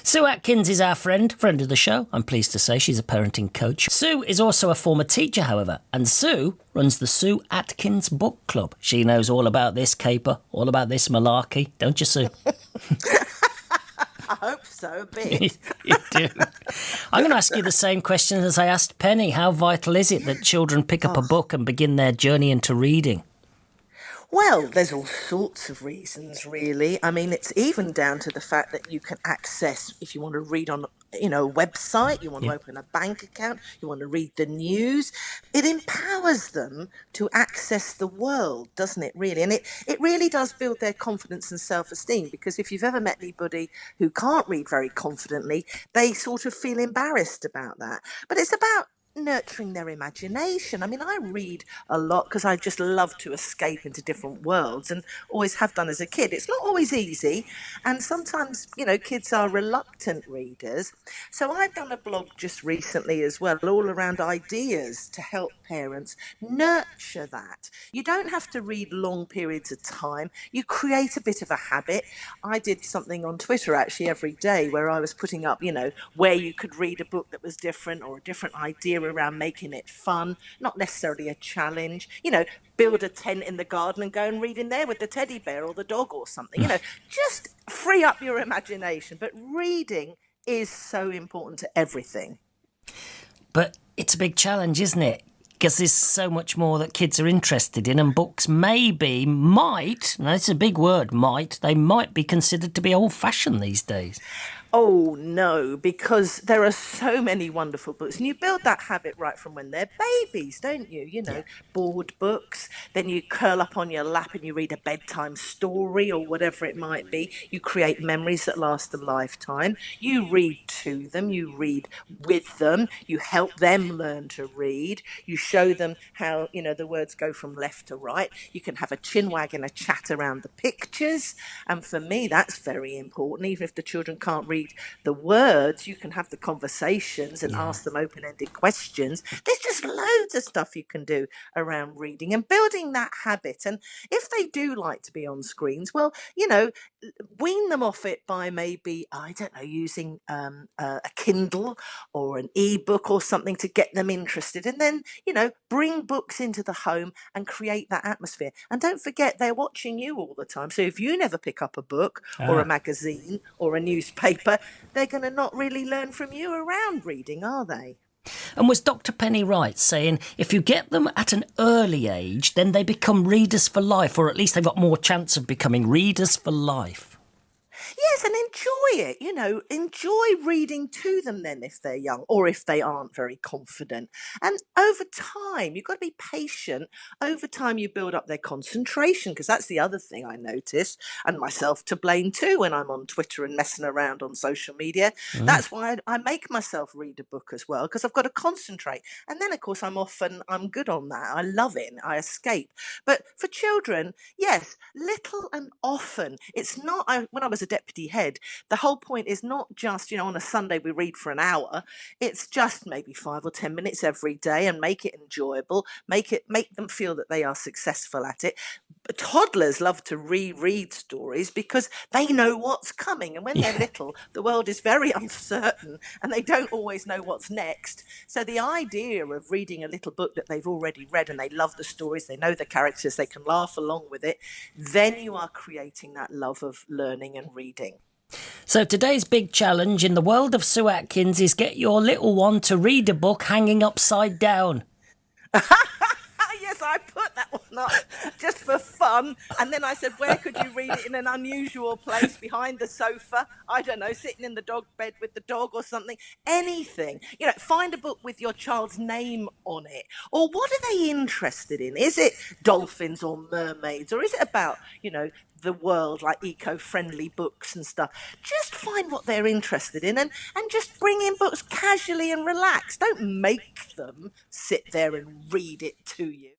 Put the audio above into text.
Sue Atkins is our friend of the show. I'm pleased to say she's a parenting coach. Sue is also a former teacher, however, and Sue runs the Sue Atkins Book Club. She knows all about this caper, all about this malarkey, don't you, Sue? I hope so, a bit. You do. I'm going to ask you the same question as I asked Penny. How vital is it that children pick up a book and begin their journey into reading? Well, there's all sorts of reasons, really. I mean, it's even down to the fact that you can access, if you want to read on, a website, you want to open a bank account, you want to read the news. It empowers them to access the world, doesn't it, really? And it really does build their confidence and self-esteem, because if you've ever met anybody who can't read very confidently, they sort of feel embarrassed about that. But it's about nurturing their imagination. I mean, I read a lot because I just love to escape into different worlds and always have done as a kid. It's not always easy, and sometimes, kids are reluctant readers. So I've done a blog just recently as well, all around ideas to help parents nurture that. You don't have to read long periods of time. You create a bit of a habit. I did something on Twitter actually every day where I was putting up, where you could read a book that was different or a different idea around making it fun, not necessarily a challenge. Build a tent in the garden and go and read in there with the teddy bear or the dog or something. Just free up your imagination. But reading is so important to everything. But it's a big challenge, isn't it? Because there's so much more that kids are interested in, and books might, now it's a big word, they might be considered to be old-fashioned these days. Oh, no, because there are so many wonderful books. And you build that habit right from when they're babies, don't you? Board books. Then you curl up on your lap and you read a bedtime story or whatever it might be. You create memories that last a lifetime. You read to them. You read with them. You help them learn to read. You show them how, the words go from left to right. You can have a chin wag and a chat around the pictures. And for me, that's very important. Even if the children can't read the words, you can have the conversations and ask them open-ended questions. There's just loads of stuff you can do around reading and building that habit. And if they do like to be on screens, well, wean them off it by maybe, I don't know, using a Kindle or an ebook or something to get them interested. And then, bring books into the home and create that atmosphere. And don't forget, they're watching you all the time. So if you never pick up a book or a magazine or a newspaper, they're going to not really learn from you around reading, are they? And was Dr. Penny right saying if you get them at an early age, then they become readers for life, or at least they've got more chance of becoming readers for life? Yes, and enjoy it, enjoy reading to them then if they're young or if they aren't very confident. And over time, you've got to be patient. Over time, you build up their concentration, because that's the other thing I notice, and myself to blame too when I'm on Twitter and messing around on social media. That's why I make myself read a book as well, because I've got to concentrate. And then, of course, I'm off and I'm good on that. I love it. I escape. But for children, yes, little and often. It's not, when I was a deputy head, the whole point is not just, on a Sunday we read for an hour. It's just maybe 5 or 10 minutes every day, and make it enjoyable, make them feel that they are successful at it. But toddlers love to reread stories because they know what's coming. And when they're little, the world is very uncertain and they don't always know what's next. So the idea of reading a little book that they've already read and they love the stories, they know the characters, they can laugh along with it, then you are creating that love of learning and reading. So today's big challenge in the world of Sue Atkins is get your little one to read a book hanging upside down. Yes, I put that one up just for fun. And then I said, where could you read it in an unusual place, behind the sofa? I don't know, sitting in the dog bed with the dog or something. Anything. Find a book with your child's name on it. Or what are they interested in? Is it dolphins or mermaids? Or is it about, the world, like eco-friendly books and stuff? Just find what they're interested in and just bring in books casually and relax. Don't make them sit there and read it to you.